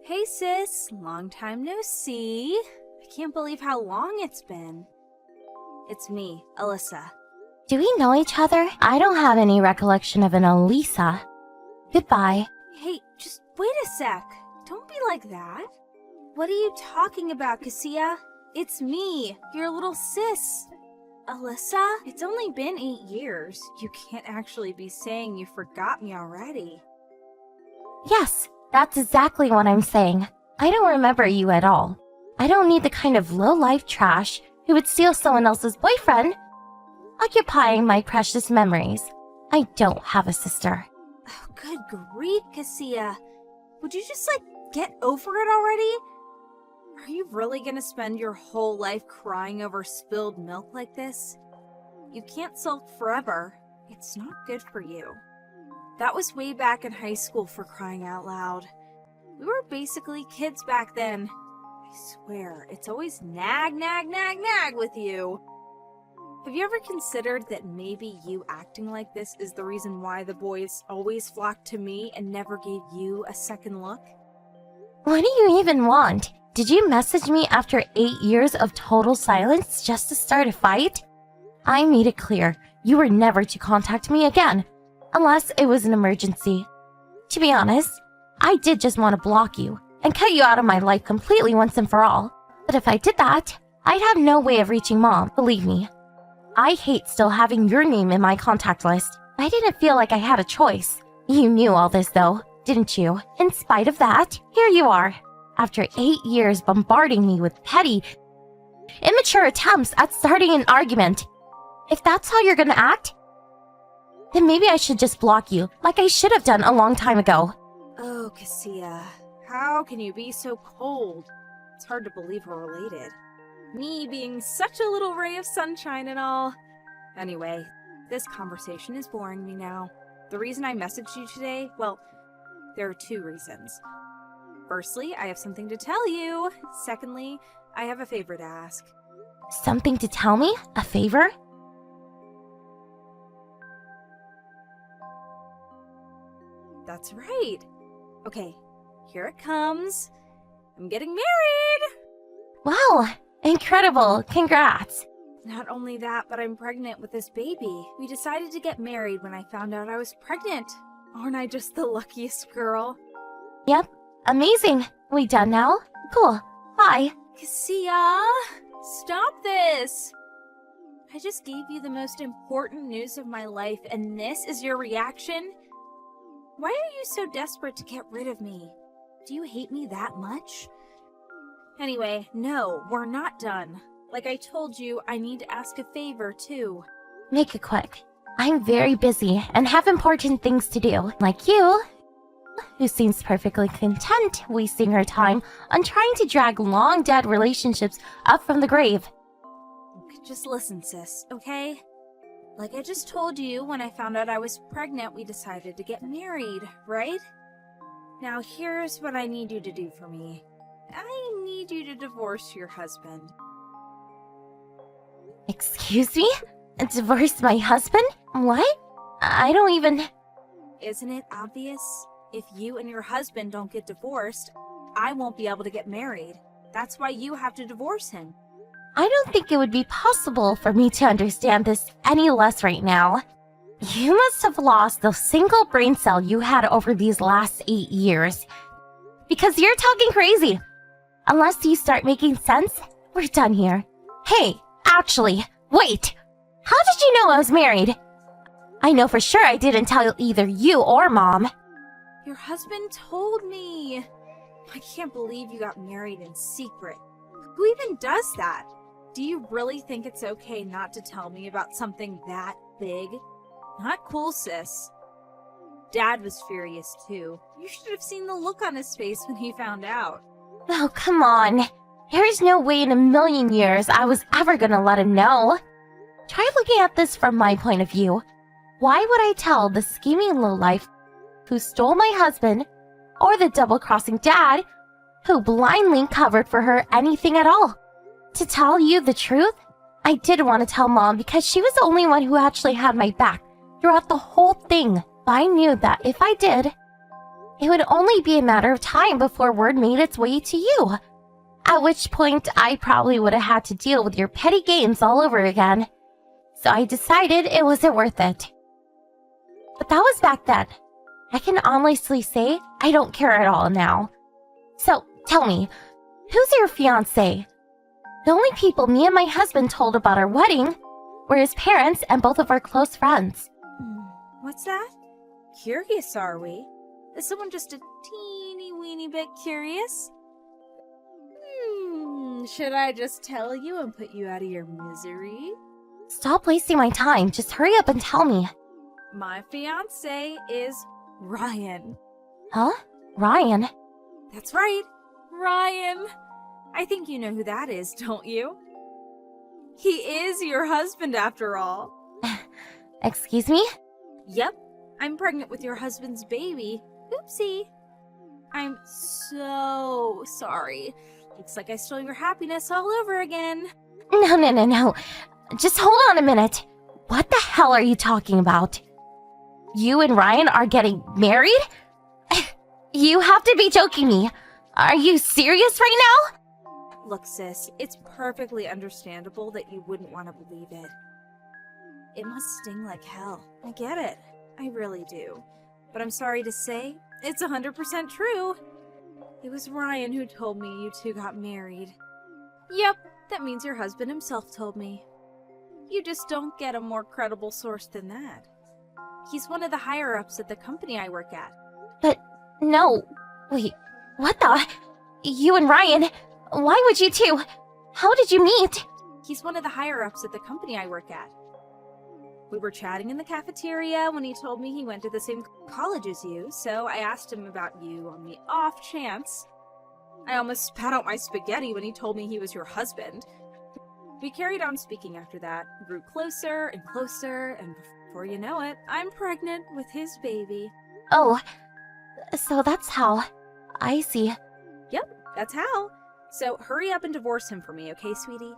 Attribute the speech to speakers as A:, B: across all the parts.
A: Hey sis, long time no see. I can't believe how long it's been. It's me, Alyssa.
B: Do we know each other? I don't have any recollection of an Elisa. Goodbye.
A: Hey, just wait a sec. Don't be like that. What are you talking about, Cassia? It's me, your little sis. Alyssa, it's only been 8 years. You can't actually be saying you forgot me already.
B: Yes, that's exactly what I'm saying. I don't remember you at all. I don't need the kind of low-life trash who would steal someone else's boyfriend, occupying my precious memories. I don't have a sister.
A: Oh, good grief, Cassia. Would you just, get over it already? Are you really gonna spend your whole life crying over spilled milk like this? You can't sulk forever. It's not good for you. That was way back in high school, for crying out loud. We were basically kids back then. I swear, it's always nag, nag, nag, nag with you. Have you ever considered that maybe you acting like this is the reason why the boys always flocked to me and never gave you a second look?
B: What do you even want? Did you message me after 8 years of total silence just to start a fight? I made it clear you were never to contact me again, unless it was an emergency. To be honest, I did just want to block you and cut you out of my life completely once and for all. But if I did that, I'd have no way of reaching Mom, believe me. I hate still having your name in my contact list. I didn't feel like I had a choice. You knew all this though, didn't you? In spite of that, here you are. After 8 years bombarding me with petty, immature attempts at starting an argument. If that's how you're gonna act, then maybe I should just block you, like I should have done a long time ago.
A: Oh, Cassia, how can you be so cold? It's hard to believe we're related. Me being such a little ray of sunshine and all. Anyway, this conversation is boring me now. The reason I messaged you today, well, there are 2 reasons. Firstly, I have something to tell you. Secondly, I have a favor to ask.
B: Something to tell me? A favor?
A: That's right. Okay, here it comes. I'm getting married!
B: Wow, incredible. Congrats.
A: Not only that, but I'm pregnant with this baby. We decided to get married when I found out I was pregnant. Aren't I just the luckiest girl?
B: Yep, amazing. We done now? Cool. Bye.
A: Cassia, stop this! I just gave you the most important news of my life, and this is your reaction? Why are you so desperate to get rid of me? Do you hate me that much? Anyway, no, we're not done. Like I told you, I need to ask a favor, too.
B: Make it quick. I'm very busy and have important things to do, like you, who seems perfectly content wasting her time on trying to drag long-dead relationships up from the grave.
A: Just listen, sis, okay? Like I just told you, when I found out I was pregnant, we decided to get married, right? Now here's what I need you to do for me. I need you to divorce your husband.
B: Excuse me? Divorce my husband? What? I don't even...
A: Isn't it obvious? If you and your husband don't get divorced, I won't be able to get married. That's why you have to divorce him.
B: I don't think it would be possible for me to understand this any less right now. You must have lost the single brain cell you had over these last 8 years. Because you're talking crazy. Unless you start making sense, we're done here. Hey, actually, wait! How did you know I was married? I know for sure I didn't tell either you or Mom.
A: Your husband told me. I can't believe you got married in secret. Who even does that? Do you really think it's okay not to tell me about something that big? Not cool, sis. Dad was furious too. You should have seen the look on his face when he found out.
B: Oh, come on. There is no way in a million years I was ever gonna let him know. Try looking at this from my point of view. Why would I tell the scheming lowlife who stole my husband, or the double-crossing dad who blindly covered for her anything at all? To tell you the truth, I did want to tell Mom because she was the only one who actually had my back throughout the whole thing. But I knew that if I did, It would only be a matter of time before word made its way to you. At which point, I probably would have had to deal with your petty games all over again. So I decided it wasn't worth it. But that was back then. I can honestly say I don't care at all now. So, tell me, who's your fiancé? The only people me and my husband told about our wedding were his parents and both of our close friends.
A: What's that? Curious, are we? Is someone just a teeny weeny bit curious? Should I just tell you and put you out of your misery?
B: Stop wasting my time. Just hurry up and tell me.
A: My fiancé is Ryan.
B: Huh? Ryan?
A: That's right, Ryan. I think you know who that is, don't you? He is your husband after all.
B: Excuse me?
A: Yep, I'm pregnant with your husband's baby. Oopsie. I'm so sorry. Looks like I stole your happiness all over again.
B: No. Just hold on a minute. What the hell are you talking about? You and Ryan are getting married? You have to be joking me. Are you serious right now?
A: Look, sis, it's perfectly understandable that you wouldn't want to believe it. It must sting like hell. I get it. I really do. But I'm sorry to say, it's 100% true. It was Ryan who told me you two got married. Yep, that means your husband himself told me. You just don't get a more credible source than that. He's one of the higher-ups at the company I work at.
B: But, no. Wait, what the? You and Ryan? Why would you two? How did you meet?
A: He's one of the higher-ups at the company I work at. We were chatting in the cafeteria when he told me he went to the same college as you, so I asked him about you on the off chance. I almost spat out my spaghetti when he told me he was your husband. We carried on speaking after that, grew closer and closer, and before you know it, I'm pregnant with his baby.
B: Oh, so that's how. I see.
A: Yep, that's how. So hurry up and divorce him for me, okay, sweetie?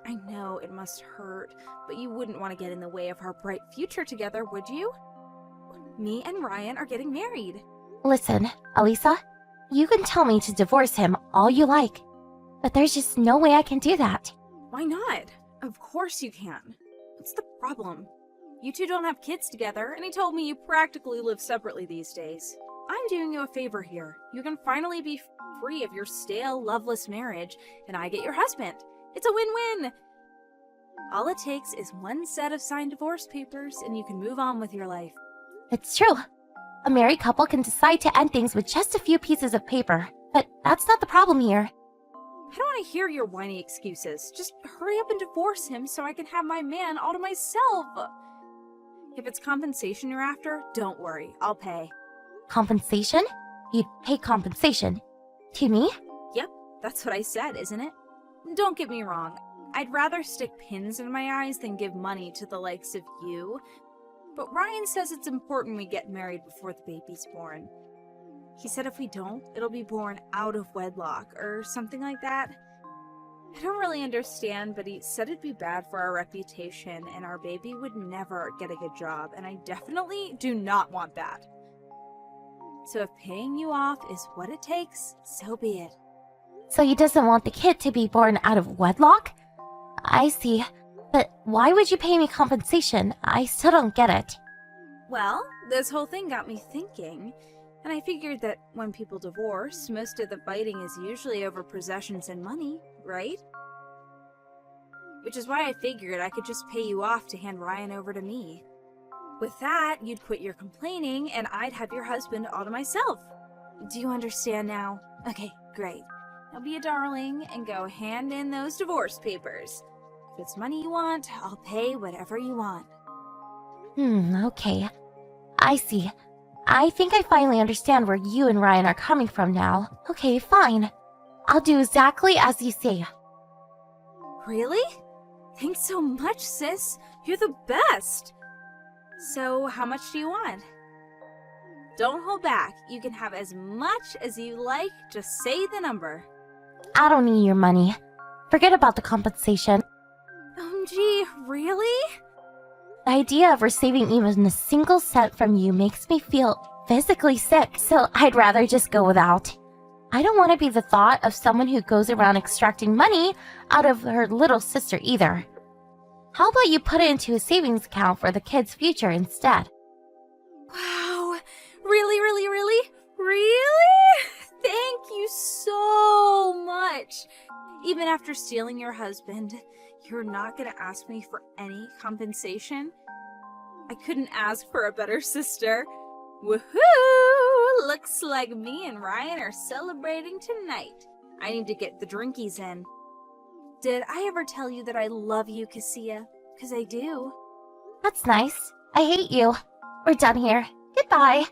A: I know it must hurt, but you wouldn't want to get in the way of our bright future together, would you? Me and Ryan are getting married.
B: Listen, Alisa, you can tell me to divorce him all you like, but there's just no way I can do that.
A: Why not? Of course you can. What's the problem? You two don't have kids together, and he told me you practically live separately these days. I'm doing you a favor here. You can finally be free of your stale, loveless marriage, and I get your husband. It's a win-win! All it takes is one set of signed divorce papers, and you can move on with your life.
B: It's true. A married couple can decide to end things with just a few pieces of paper, but that's not the problem here.
A: I don't want to hear your whiny excuses. Just hurry up and divorce him so I can have my man all to myself. If it's compensation you're after, don't worry. I'll pay.
B: Compensation? You'd pay compensation? To me?
A: Yep, that's what I said, isn't it? Don't get me wrong. I'd rather stick pins in my eyes than give money to the likes of you. But Ryan says it's important we get married before the baby's born. He said if we don't, it'll be born out of wedlock or something like that. I don't really understand, but he said it'd be bad for our reputation and our baby would never get a good job, and I definitely do not want that. So if paying you off is what it takes, so be it.
B: So he doesn't want the kid to be born out of wedlock? I see. But why would you pay me compensation? I still don't get it.
A: Well, this whole thing got me thinking, and I figured that when people divorce, most of the fighting is usually over possessions and money, right? Which is why I figured I could just pay you off to hand Ryan over to me. With that, you'd quit your complaining, and I'd have your husband all to myself. Do you understand now? Okay, great. Now be a darling and go hand in those divorce papers. If it's money you want, I'll pay whatever you want.
B: Okay. I see. I think I finally understand where you and Ryan are coming from now. Okay, fine. I'll do exactly as you say.
A: Really? Thanks so much, sis. You're the best. So, how much do you want? Don't hold back. You can have as much as you like. Just say the number.
B: I don't need your money. Forget about the compensation.
A: Gee, really?
B: The idea of receiving even a single cent from you makes me feel physically sick, so I'd rather just go without. I don't want to be the thought of someone who goes around extracting money out of her little sister either. How about you put it into a savings account for the kid's future instead?
A: Wow. Really, really, really? Really? Thank you so much. Even after stealing your husband, you're not gonna ask me for any compensation? I couldn't ask for a better sister. Woohoo! Looks like me and Ryan are celebrating tonight. I need to get the drinkies in. Did I ever tell you that I love you, Cassia? Because I do.
B: That's nice. I hate you. We're done here. Goodbye.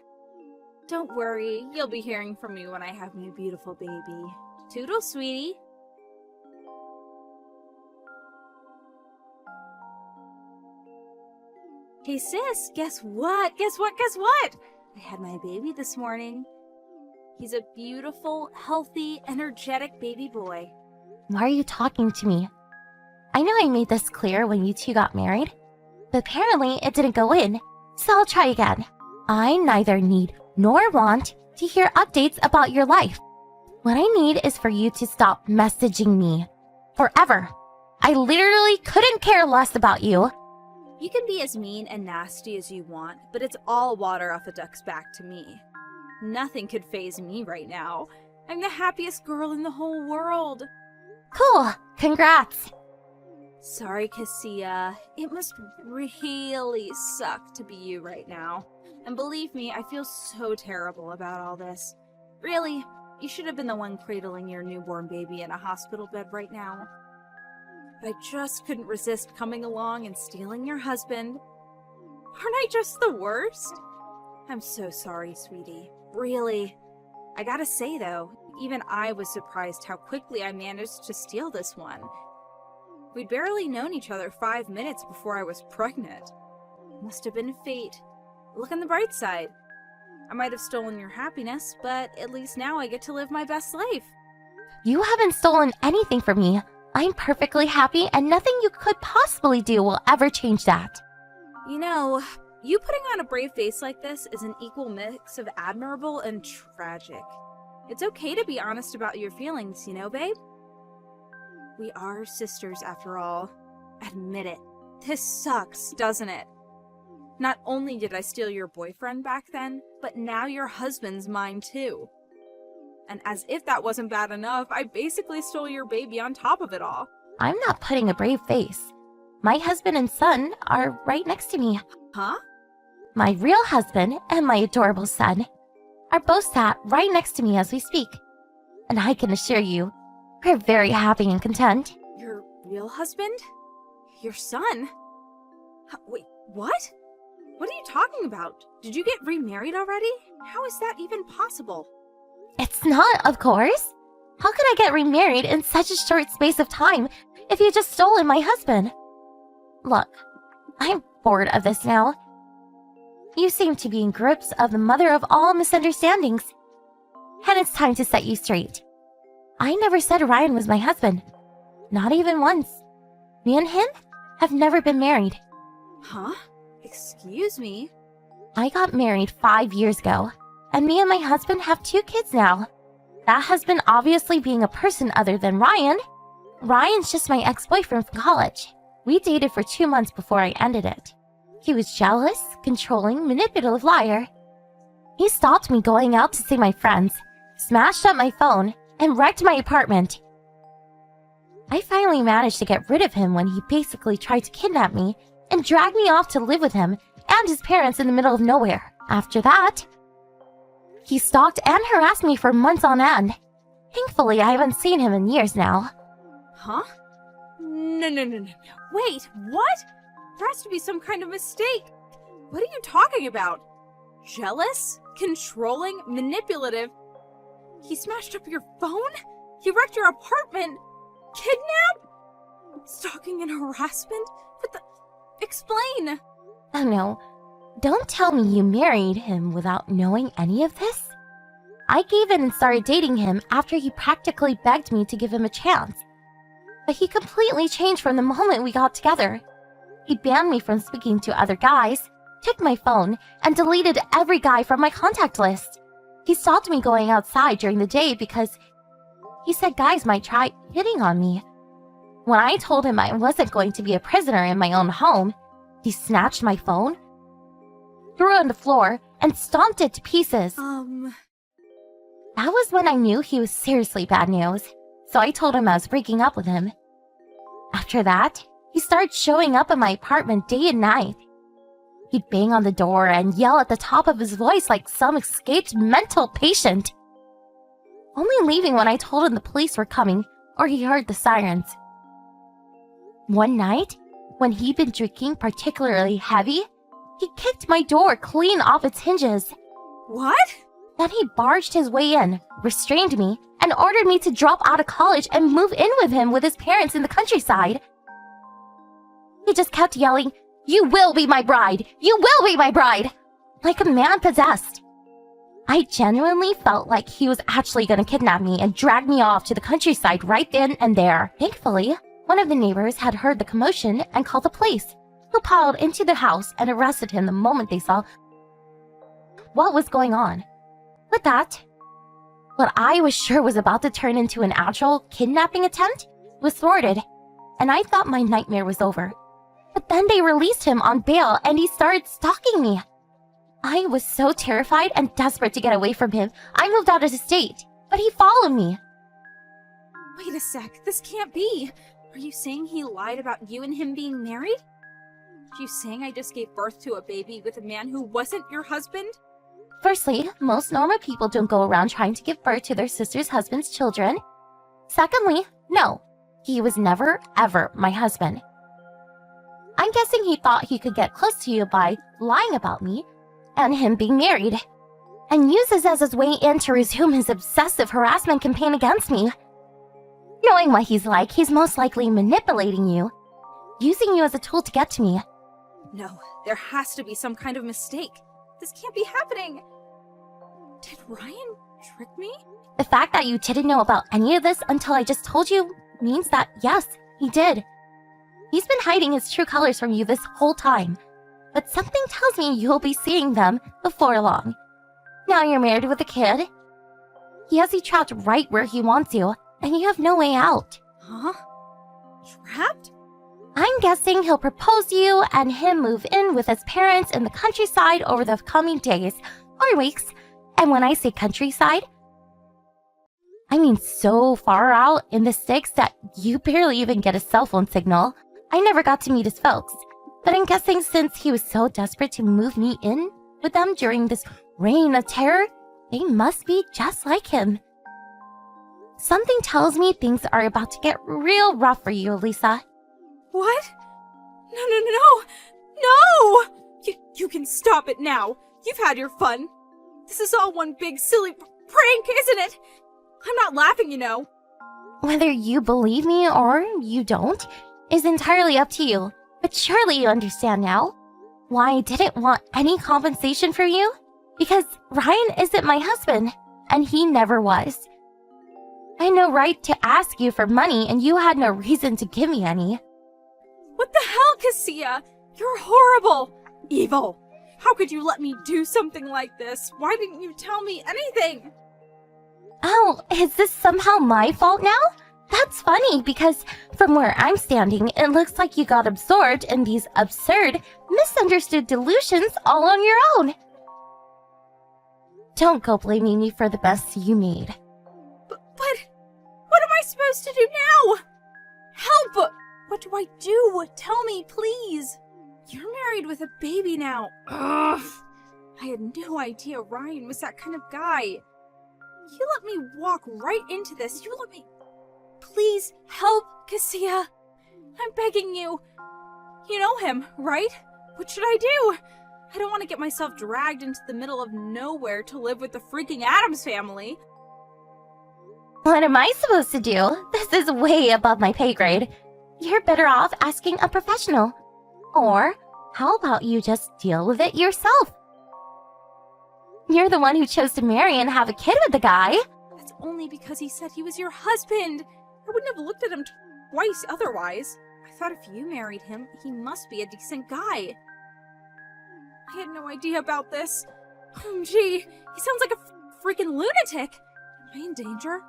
A: Don't worry, you'll be hearing from me when I have my beautiful baby. Toodle, sweetie. Hey sis, guess what? Guess what? Guess what? I had my baby this morning. He's a beautiful, healthy, energetic baby boy.
B: Why are you talking to me? I know I made this clear when you two got married, but apparently it didn't go in, so I'll try again. I neither need nor want to hear updates about your life. What I need is for you to stop messaging me. Forever. I literally couldn't care less about you.
A: You can be as mean and nasty as you want, but it's all water off a duck's back to me. Nothing could faze me right now. I'm the happiest girl in the whole world.
B: Cool. Congrats.
A: Sorry, Cassia. It must really suck to be you right now. And believe me, I feel so terrible about all this. Really, you should have been the one cradling your newborn baby in a hospital bed right now. But I just couldn't resist coming along and stealing your husband. Aren't I just the worst? I'm so sorry, sweetie. Really. I gotta say, though, even I was surprised how quickly I managed to steal this one. We'd barely known each other 5 minutes before I was pregnant. Must have been fate. Look on the bright side. I might have stolen your happiness, but at least now I get to live my best life.
B: You haven't stolen anything from me. I'm perfectly happy and nothing you could possibly do will ever change that.
A: You know, you putting on a brave face like this is an equal mix of admirable and tragic. It's okay to be honest about your feelings, you know, babe? We are sisters after all. Admit it. This sucks, doesn't it? Not only did I steal your boyfriend back then, but now your husband's mine too. And as if that wasn't bad enough, I basically stole your baby on top of it all.
B: I'm not putting a brave face. My husband and son are right next to me.
A: Huh?
B: My real husband and my adorable son are both sat right next to me as we speak. And I can assure you, we're very happy and content.
A: Your real husband? Your son? Wait, what? What are you talking about? Did you get remarried already? How is that even possible?
B: It's not, of course. How could I get remarried in such a short space of time if you just stolen my husband? Look, I'm bored of this now. You seem to be in grips of the mother of all misunderstandings. And it's time to set you straight. I never said Ryan was my husband. Not even once. Me and him have never been married.
A: Huh? Excuse me?
B: I got married 5 years ago, and me and my husband have 2 kids now. That husband obviously being a person other than Ryan. Ryan's just my ex-boyfriend from college. We dated for 2 months before I ended it. He was jealous, controlling, manipulative liar. He stopped me going out to see my friends, smashed up my phone, and wrecked my apartment. I finally managed to get rid of him when he basically tried to kidnap me and drag me off to live with him and his parents in the middle of nowhere. After that, he stalked and harassed me for months on end. Thankfully, I haven't seen him in years now.
A: Huh? No. Wait, what? There has to be some kind of mistake. What are you talking about? Jealous? Controlling? Manipulative? He smashed up your phone? He wrecked your apartment? Kidnap? Stalking and harassment? What the... Explain!
B: Oh no, don't tell me you married him without knowing any of this. I gave in and started dating him after he practically begged me to give him a chance. But he completely changed from the moment we got together. He banned me from speaking to other guys, took my phone, and deleted every guy from my contact list. He stopped me going outside during the day because he said guys might try hitting on me. When I told him I wasn't going to be a prisoner in my own home, he snatched my phone, threw it on the floor, and stomped it to pieces. That was when I knew he was seriously bad news, so I told him I was breaking up with him. After that, he started showing up at my apartment day and night. He'd bang on the door and yell at the top of his voice like some escaped mental patient, only leaving when I told him the police were coming or he heard the sirens. One night, when he'd been drinking particularly heavy, he kicked my door clean off its hinges.
A: What?
B: Then he barged his way in, restrained me, and ordered me to drop out of college and move in with him with his parents in the countryside. He just kept yelling, "You will be my bride! You will be my bride!" like a man possessed. I genuinely felt like he was actually going to kidnap me and drag me off to the countryside right then and there. Thankfully, one of the neighbors had heard the commotion and called the police, who piled into the house and arrested him the moment they saw what was going on. With that, what I was sure was about to turn into an actual kidnapping attempt was thwarted, and I thought my nightmare was over. But then they released him on bail and he started stalking me. I was so terrified and desperate to get away from him, I moved out of the state, but he followed me.
A: Wait a sec, this can't be. Are you saying he lied about you and him being married? Are you saying I just gave birth to a baby with a man who wasn't your husband?
B: Firstly, most normal people don't go around trying to give birth to their sister's husband's children. Secondly, no, he was never, ever my husband. I'm guessing he thought he could get close to you by lying about me and him being married, and use this as his way in to resume his obsessive harassment campaign against me. Knowing what he's like, he's most likely manipulating you, using you as a tool to get to me.
A: No, there has to be some kind of mistake. This can't be happening. Did Ryan trick me?
B: The fact that you didn't know about any of this until I just told you means that, yes, he did. He's been hiding his true colors from you this whole time, but something tells me you'll be seeing them before long. Now you're married with a kid. He has you trapped right where he wants you, and you have no way out.
A: Huh? Trapped?
B: I'm guessing he'll propose to you and him move in with his parents in the countryside over the coming days or weeks. And when I say countryside, I mean so far out in the sticks that you barely even get a cell phone signal. I never got to meet his folks, but I'm guessing since he was so desperate to move me in with them during this reign of terror, they must be just like him. Something tells me things are about to get real rough for you, Lisa.
A: What? No! You can stop it now. You've had your fun. This is all one big silly prank, isn't it? I'm not laughing, you know.
B: Whether you believe me or you don't is entirely up to you, but surely you understand now why I didn't want any compensation for you? Because Ryan isn't my husband, and he never was. I had no right to ask you for money, and you had no reason to give me any.
A: What the hell, Cassia? You're horrible! Evil! How could you let me do something like this? Why didn't you tell me anything?
B: Oh, is this somehow my fault now? That's funny, because from where I'm standing, it looks like you got absorbed in these absurd, misunderstood delusions all on your own. Don't go blaming me for the mess you made.
A: But what am I supposed to do now? Help! What do I do? Tell me, please. You're married with a baby now. Ugh. I had no idea Ryan was that kind of guy. You let me walk right into this. You let me... Please help, Cassia. I'm begging you. You know him, right? What should I do? I don't want to get myself dragged into the middle of nowhere to live with the freaking Addams family.
B: What am I supposed to do? This is way above my pay grade. You're better off asking a professional. Or, how about you just deal with it yourself? You're the one who chose to marry and have a kid with the guy.
A: That's only because he said he was your husband. I wouldn't have looked at him twice otherwise. I thought if you married him, he must be a decent guy. I had no idea about this. Gee, he sounds like a freaking lunatic. Am I in danger?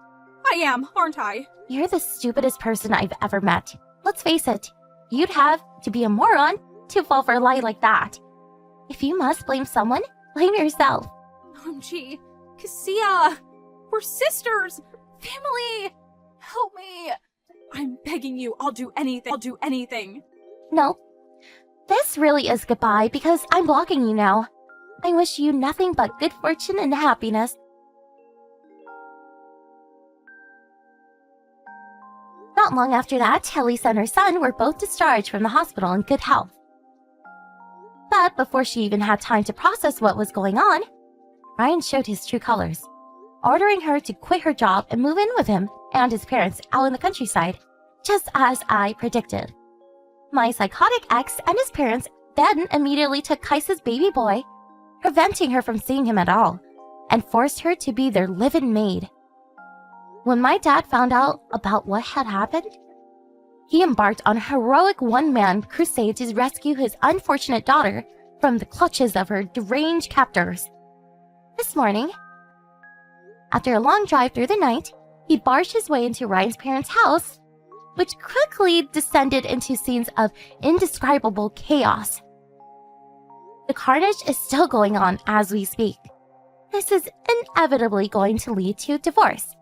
A: I am, aren't I?
B: You're the stupidest person I've ever met. Let's face it, you'd have to be a moron to fall for a lie like that. If you must blame someone, blame yourself.
A: Gee, Cassia, we're sisters, family. Help me. I'm begging you, I'll do anything.
B: No, this really is goodbye because I'm blocking you now. I wish you nothing but good fortune and happiness. Not long after that, Elisa and her son were both discharged from the hospital in good health. But before she even had time to process what was going on, Ryan showed his true colors, ordering her to quit her job and move in with him and his parents out in the countryside, just as I predicted. My psychotic ex and his parents then immediately took Kaisa's baby boy, preventing her from seeing him at all, and forced her to be their live-in maid. When my dad found out about what had happened, he embarked on a heroic one-man crusade to rescue his unfortunate daughter from the clutches of her deranged captors. This morning, after a long drive through the night, he barged his way into Ryan's parents' house, which quickly descended into scenes of indescribable chaos. The carnage is still going on as we speak. This is inevitably going to lead to divorce.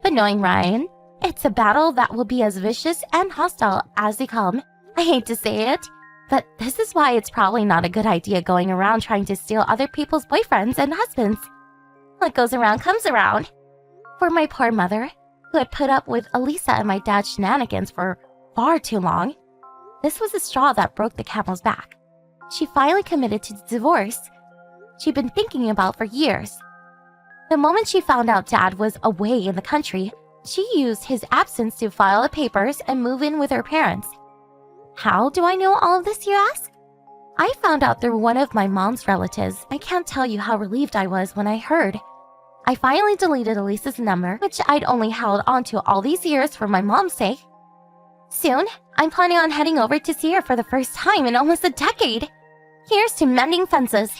B: But knowing Ryan, it's a battle that will be as vicious and hostile as they come. I hate to say it, but this is why it's probably not a good idea going around trying to steal other people's boyfriends and husbands. What goes around comes around. For my poor mother, who had put up with Elisa and my dad's shenanigans for far too long, this was the straw that broke the camel's back. She finally committed to divorce she'd been thinking about for years. The moment she found out Dad was away in the country, she used his absence to file the papers and move in with her parents. How do I know all of this, you ask? I found out through one of my mom's relatives. I can't tell you how relieved I was when I heard. I finally deleted Elisa's number, which I'd only held onto all these years for my mom's sake. Soon, I'm planning on heading over to see her for the first time in almost a decade. Here's to mending fences.